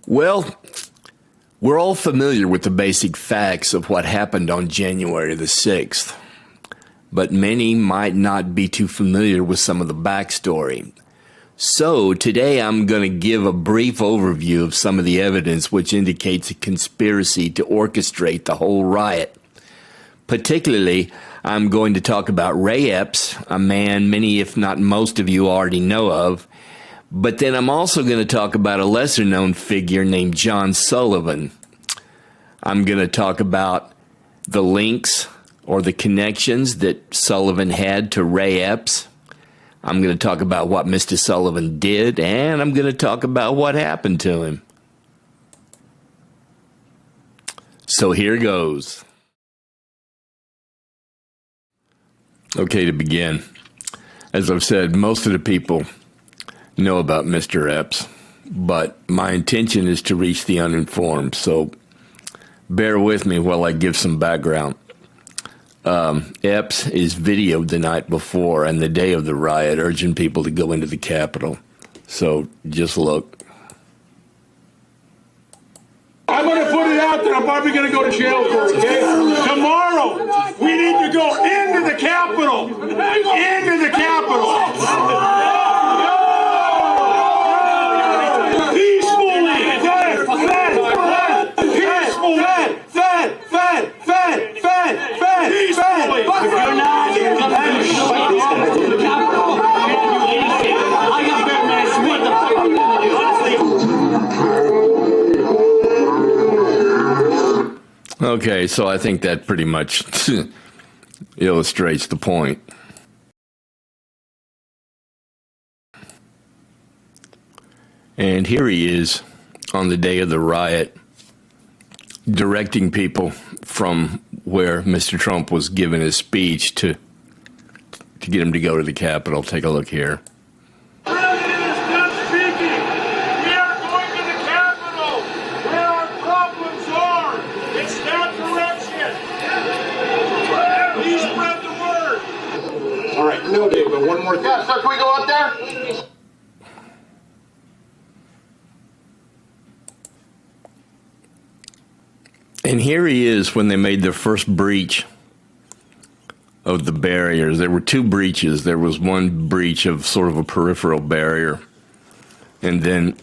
Well, we're all familiar with the basic facts of what happened on January the 6th, but many might not be too familiar with some of the backstory. So today I'm going to give a brief overview of some of the evidence which indicates a conspiracy to orchestrate the whole riot. Particularly, I'm going to talk about Ray Epps, a man many, if not most of you already know of. But then I'm also going to talk about a lesser-known figure named John Sullivan. I'm going to talk about the links or the connections that Sullivan had to Ray Epps. I'm going to talk about what Mr. Sullivan did, and I'm going to talk about what happened to him. So here goes. Okay, to begin, as I've said, most of the people know about Mr. Epps, but my intention is to reach the uninformed, so bear with me while I give some background. Epps is videoed the night before and the day of the riot, urging people to go into the Capitol. So just look. I'm going to put it out there. I'm probably going to go to jail for it, okay? Tomorrow, we need to go into the Capitol. Into the Capitol. Okay, so I think that pretty much illustrates the point. And here he is on the day of the riot, directing people from where Mr. Trump was giving his speech to get him to go to the Capitol. Take a look here. No, Dave, but one more thing. Yeah, so can we go up there? And here he is when they made their first breach of the barriers. There were two breaches. There was one breach of sort of a peripheral barrier. And then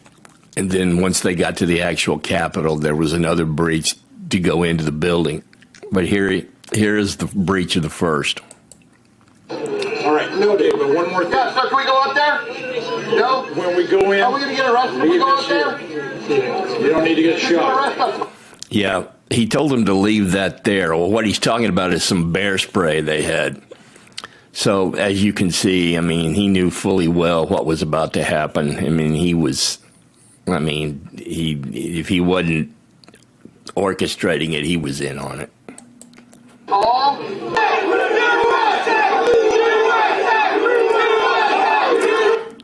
once they got to the actual Capitol, there was another breach to go into the building. But here is the breach of the first. All right, no, Dave, but one more thing. Yeah, so can we go up there? No? When we go in... Are we going to get arrested if we go up there? You don't need to get shot. Yeah, he told them to leave that there. Well, what he's talking about is some bear spray they had. So, as you can see, I mean, he knew fully well what was about to happen. I mean, if he wasn't orchestrating it, he was in on it.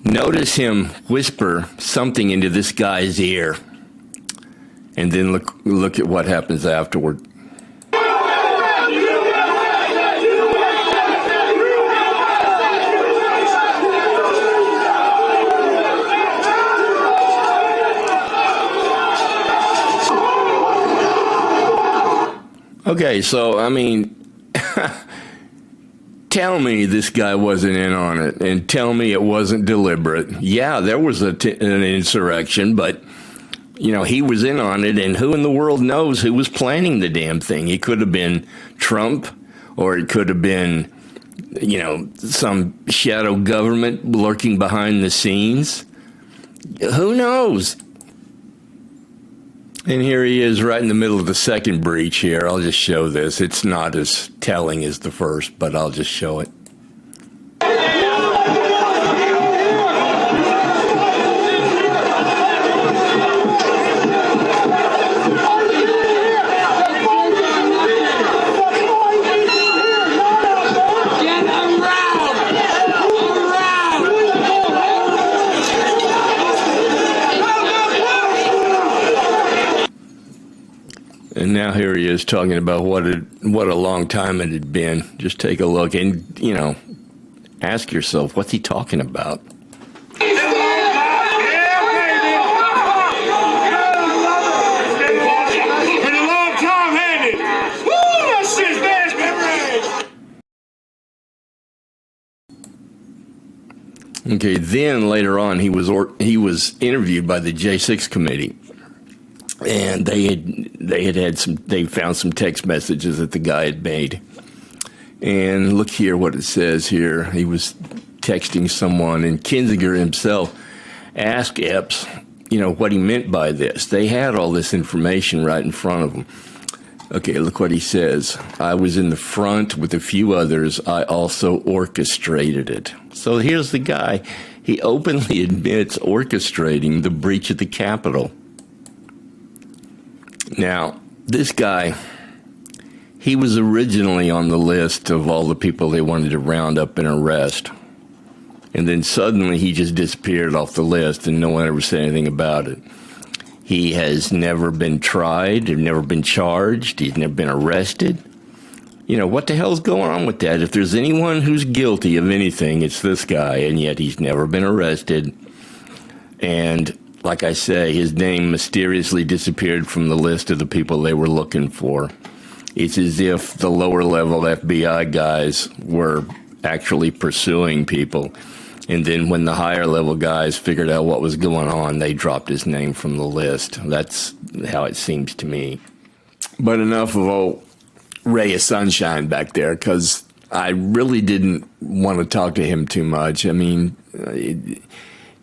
Notice him whisper something into this guy's ear, and then look at what happens afterward. Okay, so, I mean, tell me this guy wasn't in on it, and tell me it wasn't deliberate. Yeah, there was an insurrection, but, you know, he was in on it, and who in the world knows who was planning the damn thing? It could have been Trump, or it could have been, you know, some shadow government lurking behind the scenes. Who knows? And here he is right in the middle of the second breach here. I'll just show this. It's not as telling as the first, but I'll just show it. And now here he is talking about what a long time it had been. Just take a look and, you know, ask yourself, what's he talking about? Okay, then later on, he was interviewed by the J6 committee, and they found some text messages that the guy had made. And look here what it says here. He was texting someone, and Kinzinger himself asked Epps, what he meant by this. They had all this information right in front of them. Okay, look what he says. I was in the front with a few others. I also orchestrated it. So here's the guy. He openly admits orchestrating the breach of the Capitol. Now, this guy, he was originally on the list of all the people they wanted to round up and arrest. And then suddenly he just disappeared off the list and no one ever said anything about it. He has never been tried, never been charged, he's never been arrested. What the hell's going on with that? If there's anyone who's guilty of anything, it's this guy, and yet he's never been arrested. And like I say, his name mysteriously disappeared from the list of the people they were looking for. It's as if the lower level FBI guys were actually pursuing people. And then when the higher level guys figured out what was going on, they dropped his name from the list. That's how it seems to me. But enough of old ray of sunshine back there, because I really didn't want to talk to him too much. I mean,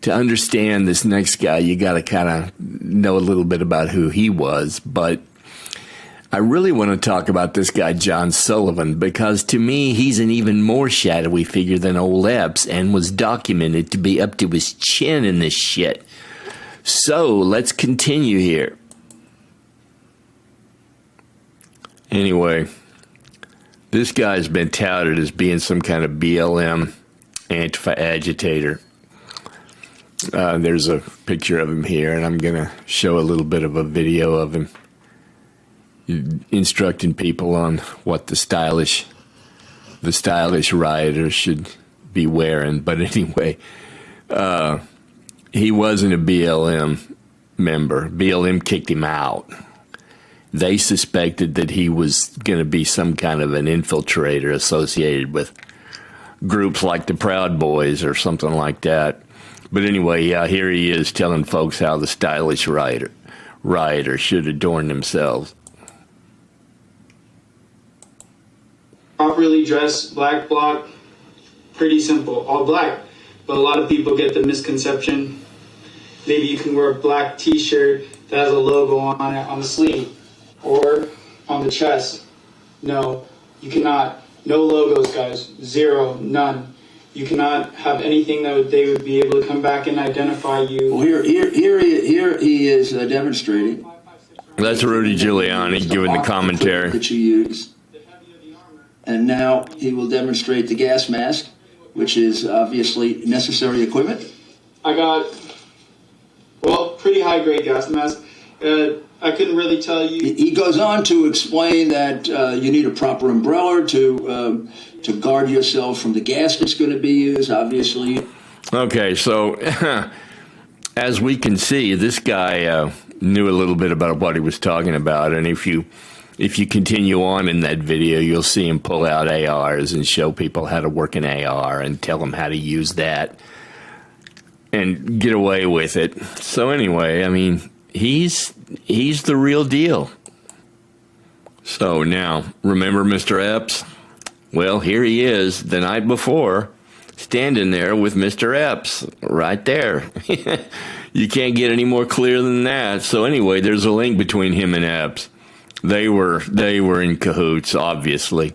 to understand this next guy, you got to kind of know a little bit about who he was. But I really want to talk about this guy, John Sullivan, because to me, he's an even more shadowy figure than old Epps and was documented to be up to his chin in this shit. So let's continue here. Anyway, this guy's been touted as being some kind of BLM Antifa-agitator. There's a picture of him here, and I'm going to show a little bit of a video of him instructing people on what the stylish rioters should be wearing. But anyway, he wasn't a BLM member. BLM kicked him out. They suspected that he was going to be some kind of an infiltrator associated with groups like the Proud Boys or something like that. But anyway, yeah, here he is telling folks how the stylish rioters should adorn themselves. Properly dressed, black bloc, pretty simple, all black. But a lot of people get the misconception, maybe you can wear a black t-shirt that has a logo on it on the sleeve or on the chest. No, you cannot. No logos, guys. Zero, none. You cannot have anything that they would be able to come back and identify you. Well, here he is demonstrating. That's Rudy Giuliani giving the commentary. That you use. And now he will demonstrate the gas mask, which is obviously necessary equipment. I got, pretty high-grade gas mask. I couldn't really tell you. He goes on to explain that you need a proper umbrella to guard yourself from the gas that's going to be used, obviously. Okay, so as we can see, this guy knew a little bit about what he was talking about, and if you continue on in that video, you'll see him pull out ARs and show people how to work an AR and tell them how to use that and get away with it. So anyway, I mean, he's the real deal. So now, remember Mr. Epps? Well, here he is the night before, standing there with Mr. Epps right there. You can't get any more clear than that. So anyway, there's a link between him and Epps. They were in cahoots, obviously.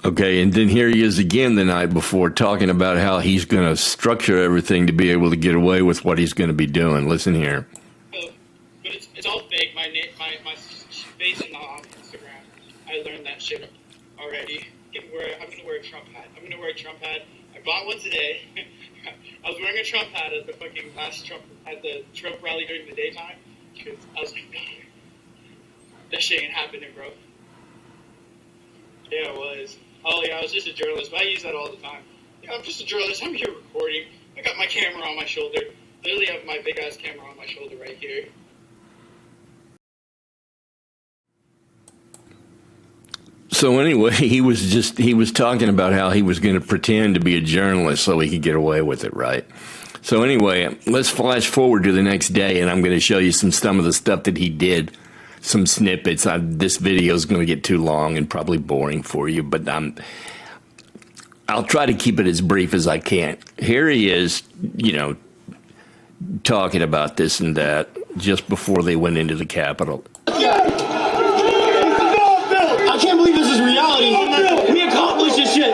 Okay, and then here he is again the night before talking about how he's going to structure everything to be able to get away with what he's going to be doing. Listen here. But it's all fake. My face is not on Instagram. I learned that shit already. I'm gonna wear a Trump hat. I bought one today. I was wearing a Trump hat at the fucking last Trump at the Trump rally during the daytime because I was like, that shit ain't happening, bro. Yeah, it was. Oh yeah, I was just a journalist, but I use that all the time. Yeah, I'm just a journalist. I'm here recording. I got my camera on my shoulder. Literally have my big ass camera on my shoulder right here. So anyway, he was talking about how he was going to pretend to be a journalist so he could get away with it, right? So anyway, let's flash forward to the next day, and I'm going to show you some of the stuff that he did, some snippets. This video is going to get too long and probably boring for you, but I'll try to keep it as brief as I can. Here he is, talking about this and that just before they went into the Capitol. I can't believe this is reality. We accomplished this shit.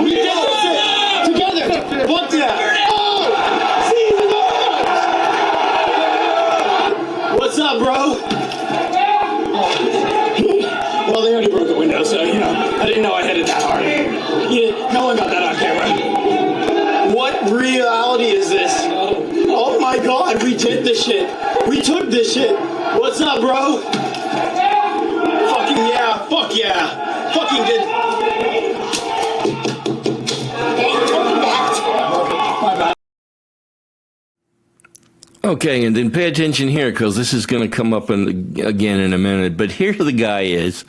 We did this shit together. What the? What's up, bro? Well, they already broke the window, so, I didn't know I hit it that hard. No one got that on camera. What reality is this? Oh my God, we did this shit. We took this shit. What's up, bro? Fucking yeah. Fuck yeah. Fucking good. Okay, and then pay attention here because this is going to come up again in a minute. But here the guy is.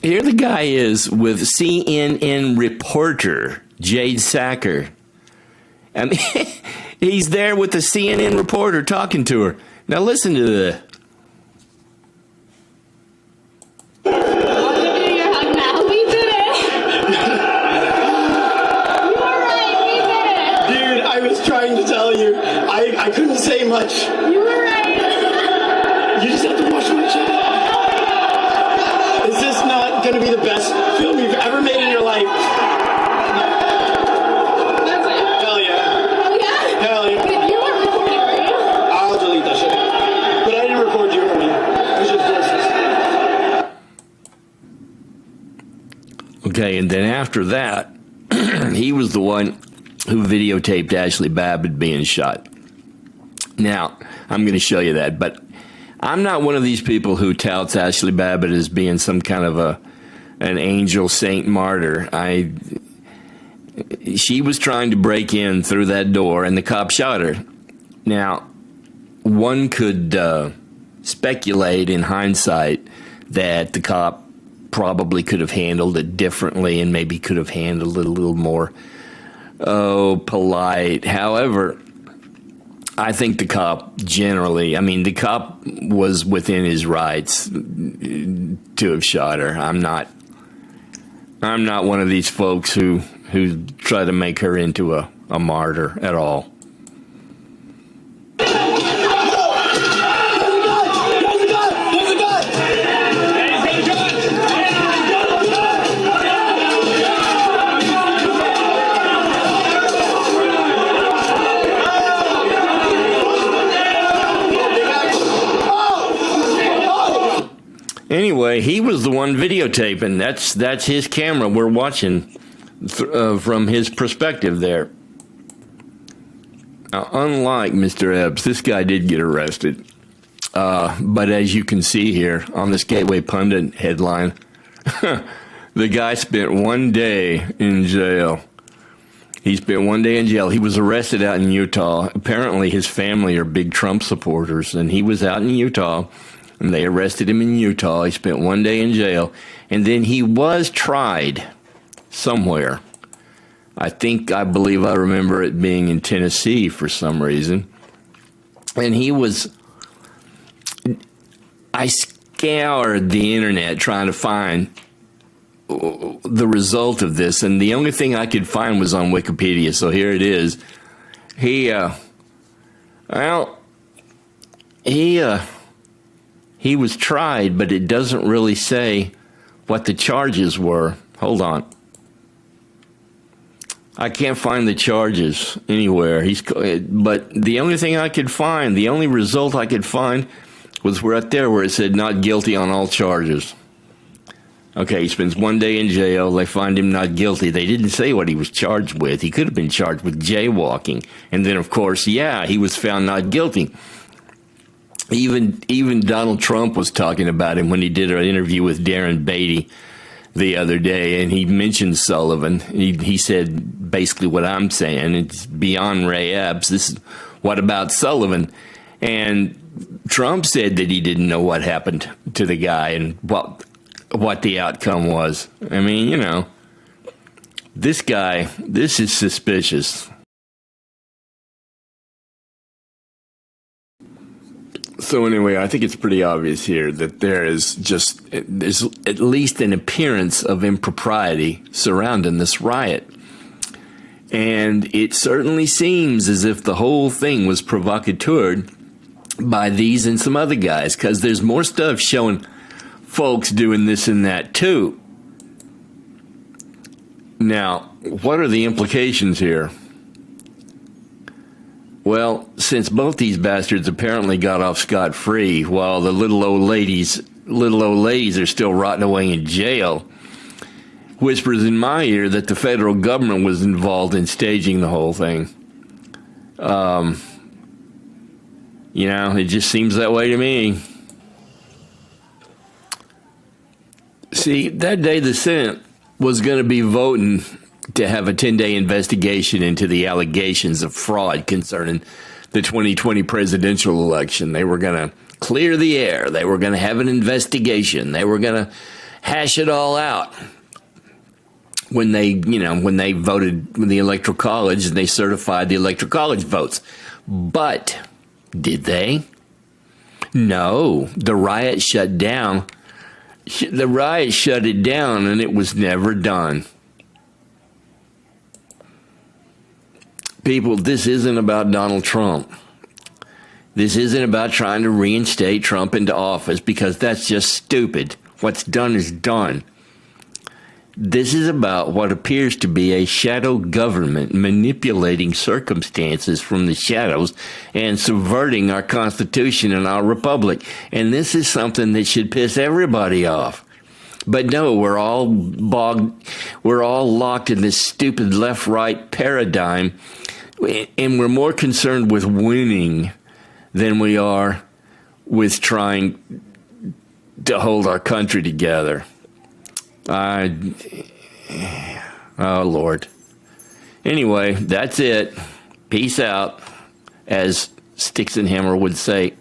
Here the guy is with CNN reporter Jade Sacker. I mean, he's there with the CNN reporter talking to her. Now listen to this. Trying to tell you, I couldn't say much. You were right. You just have to watch my channel. Is this not going to be the best film you've ever made in your life? Hell yeah. Oh yeah? Hell yeah. Wait, you weren't recording, were you? I'll delete that shit. But I didn't record you or me. It was just voices. Okay, and then after that, he was the one who videotaped Ashley Babbitt being shot. Now, I'm going to show you that, but I'm not one of these people who touts Ashley Babbitt as being some kind of an angel saint martyr. She was trying to break in through that door, and the cop shot her. Now, one could speculate in hindsight that the cop probably could have handled it differently and maybe could have handled it a little more polite. However, I think the cop the cop was within his rights to have shot her. I'm not one of these folks who try to make her into a martyr at all. Anyway, he was the one videotaping. That's his camera. We're watching from his perspective there. Now, unlike Mr. Epps, this guy did get arrested. But as you can see here on this Gateway Pundit headline, the guy spent 1 day in jail. He spent 1 day in jail. He was arrested out in Utah. Apparently, his family are big Trump supporters, and he was out in Utah. And they arrested him in Utah. He spent 1 day in jail. And then he was tried somewhere. I believe I remember it being in Tennessee for some reason. And I scoured the internet trying to find the result of this. And the only thing I could find was on Wikipedia. So here it is. He was tried, but it doesn't really say what the charges were. Hold on. I can't find the charges anywhere. But the only thing I could find, the only result I could find was right there where it said not guilty on all charges. Okay, he spends 1 day in jail. They find him not guilty. They didn't say what he was charged with. He could have been charged with jaywalking. And then, of course, he was found not guilty. Even Donald Trump was talking about him when he did an interview with Darren Beatty the other day, and he mentioned Sullivan. He said basically what I'm saying. It's beyond Ray Epps. What about Sullivan? And Trump said that he didn't know what happened to the guy, and what the outcome was. I mean, you know, this guy, this is suspicious. So anyway, I think it's pretty obvious here that there's at least an appearance of impropriety surrounding this riot. And it certainly seems as if the whole thing was provocateured by these and some other guys, because there's more stuff showing folks doing this and that too. Now, what are the implications here? Well, since both these bastards apparently got off scot-free while the little old ladies are still rotting away in jail, whispers in my ear that the federal government was involved in staging the whole thing. You know, it just seems that way to me. See, that day the Senate was going to be voting to have a 10-day investigation into the allegations of fraud concerning the 2020 presidential election. They were going to clear the air. They were going to have an investigation. They were going to hash it all out. When they voted in the Electoral College and they certified the Electoral College votes. But did they? No. The riot shut down. The riot shut it down, and it was never done. People, this isn't about Donald Trump. This isn't about trying to reinstate Trump into office, because that's just stupid. What's done is done. This is about what appears to be a shadow government manipulating circumstances from the shadows and subverting our Constitution and our republic. And this is something that should piss everybody off. But no, we're all locked in this stupid left-right paradigm, and we're more concerned with winning than we are with trying to hold our country together. Oh, Lord. Anyway, that's it. Peace out, as Sticks and Hammer would say.